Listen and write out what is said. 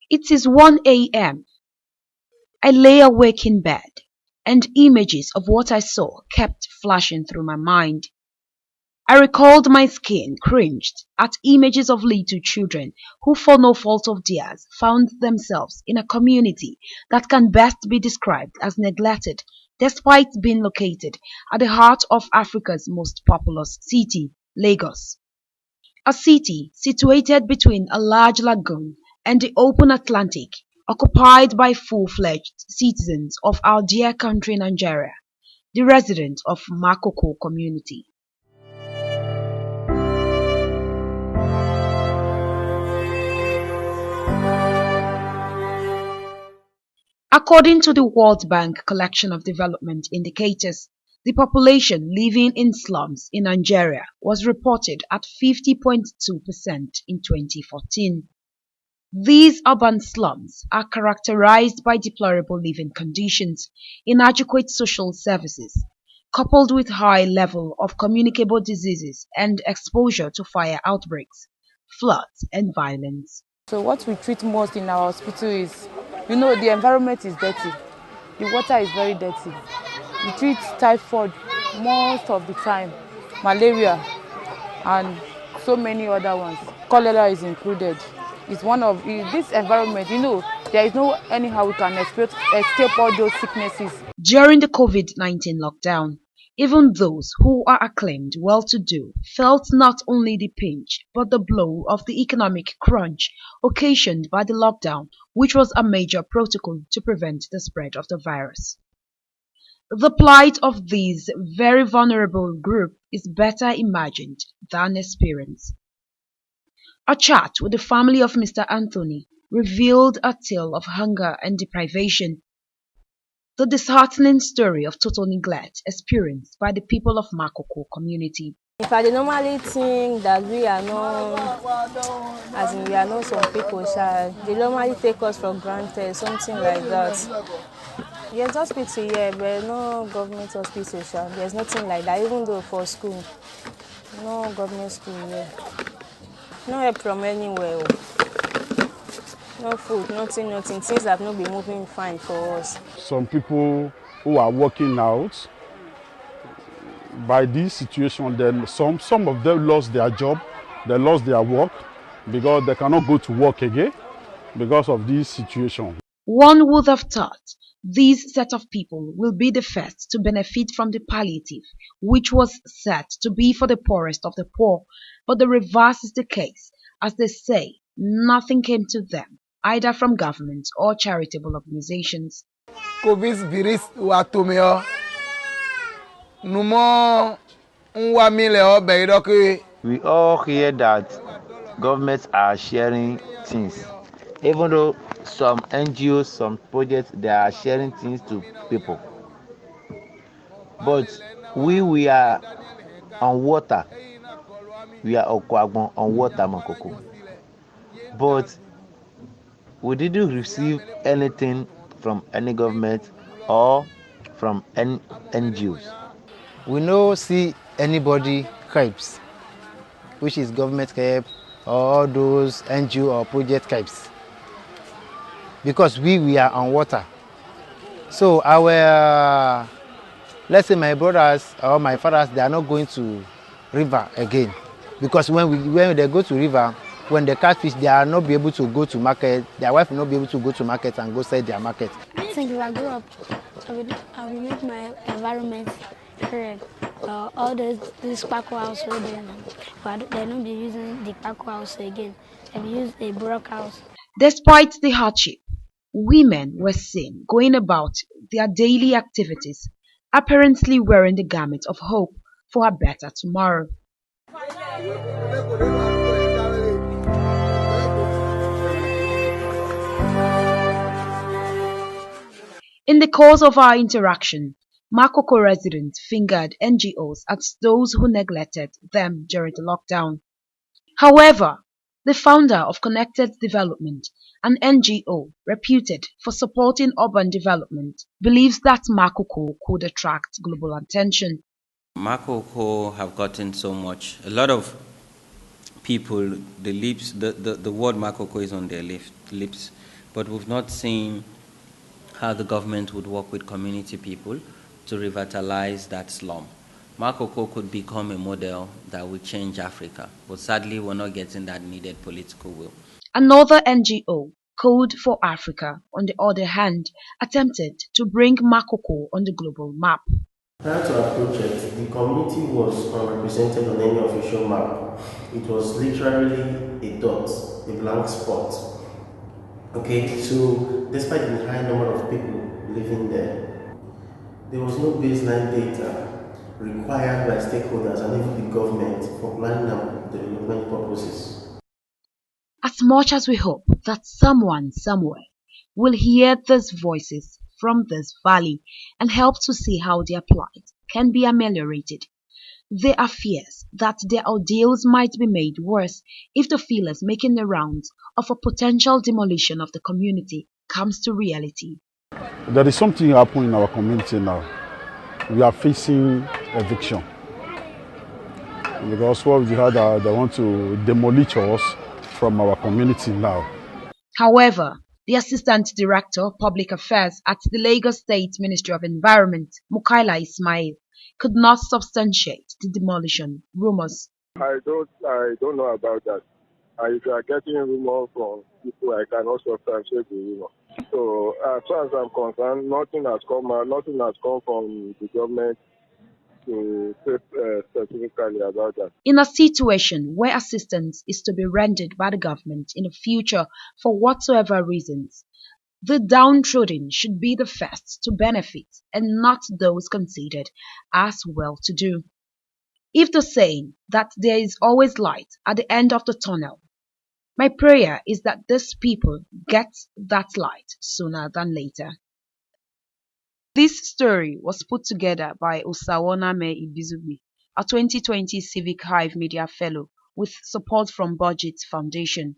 It is 1 a.m. I lay awake in bed, and images of what I saw kept flashing through my mind. I recalled my skin cringed at images of little children who, for no fault of theirs, found themselves in a community that can best be described as neglected, despite being located at the heart of Africa's most populous city, Lagos. A city situated between a large lagoon and the open Atlantic, occupied by full-fledged citizens of our dear country Nigeria, the residents of Makoko community. According to the World Bank collection of development indicators, the population living in slums in Nigeria was reported at 50.2% in 2014. These urban slums are characterized by deplorable living conditions, inadequate social services, coupled with high level of communicable diseases and exposure to fire outbreaks, floods, and violence. So what we treat most in our hospital is, the environment is dirty. The water is very dirty. We treat typhoid most of the time, malaria, and so many other ones. Cholera is included. It's one of this environment, there is no anyhow we can escape all those sicknesses. During the COVID-19 lockdown, even those who are acclaimed well-to-do felt not only the pinch but the blow of the economic crunch occasioned by the lockdown, which was a major protocol to prevent the spread of the virus. The plight of this very vulnerable group is better imagined than experienced. A chat with the family of Mr. Anthony revealed a tale of hunger and deprivation, the disheartening story of total neglect experienced by the people of Makoko community. In fact, they normally think that we are not, as in we are not some people, they normally take us for granted, something like that. Yes, hospital, yeah, but no government hospital, there's nothing like that, even though for school, no government school, yeah. No help from anywhere, no food, nothing, things have not been moving fine for us. Some people who are working out, by this situation, then some of them lost their job, they lost their work because they cannot go to work again because of this situation. One would have thought this set of people will be the first to benefit from the palliative, which was set to be for the poorest of the poor, but the reverse is the case. As they say, nothing came to them, either from government or charitable organizations. We all hear that governments are sharing things. Even though some NGOs, some projects, they are sharing things to people. But we are on water. We are on water, Makoko. But we didn't receive anything from any government or from any NGOs. We no see anybody helps, which is government help or those NGO or project helps, because we are on water. So our, let's say my brothers or my fathers, they are not going to river again, because when they go to river, when they catch fish, they are not be able to go to market. Their wife will not be able to go to market and go sell their market. I think if I grow up, I will make my environment correct. All this Paco house where they don't be using the Paco house again. They will use a block house. Despite the hardship, women were seen going about their daily activities, apparently wearing the garment of hope for a better tomorrow. In the course of our interaction, Makoko residents fingered NGOs as those who neglected them during the lockdown. However, the founder of Connected Development, an NGO reputed for supporting urban development, believes that Makoko could attract global attention. Makoko have gotten so much. A lot of people, the word Makoko is on their lips. but we've not seen how the government would work with community people to revitalize that slum. Makoko could become a model that would change Africa, but sadly we're not getting that needed political will. Another NGO, Code for Africa, on the other hand, attempted to bring Makoko on the global map. Prior to our project, the community was unrepresented on any official map. It was literally a dot, a blank spot. Okay, so despite the high number of people living there was no baseline data required by stakeholders and even the government for planning and development purposes. As much as we hope that someone somewhere will hear these voices from this valley and help to see how their plight can be ameliorated, there are fears that their ordeals might be made worse if the feelers making the rounds of a potential demolition of the community comes to reality. There is something happening in our community now. We are facing eviction. Because what we had, they want to demolish us from our community now. However, the Assistant Director of Public Affairs at the Lagos State Ministry of Environment, Mukaila Ismail, could not substantiate the demolition rumors. I don't know about that. If you are getting rumors from people, I cannot substantiate the rumor. So as far as I'm concerned, nothing has come from the government to say specifically about that. In a situation where assistance is to be rendered by the government in the future for whatsoever reasons, the downtrodden should be the first to benefit and not those considered as well-to-do. If the saying that there is always light at the end of the tunnel, my prayer is that these people get that light sooner than later. This story was put together by Osawoname Ibizubi, a 2020 Civic Hive Media Fellow, with support from Budget Foundation.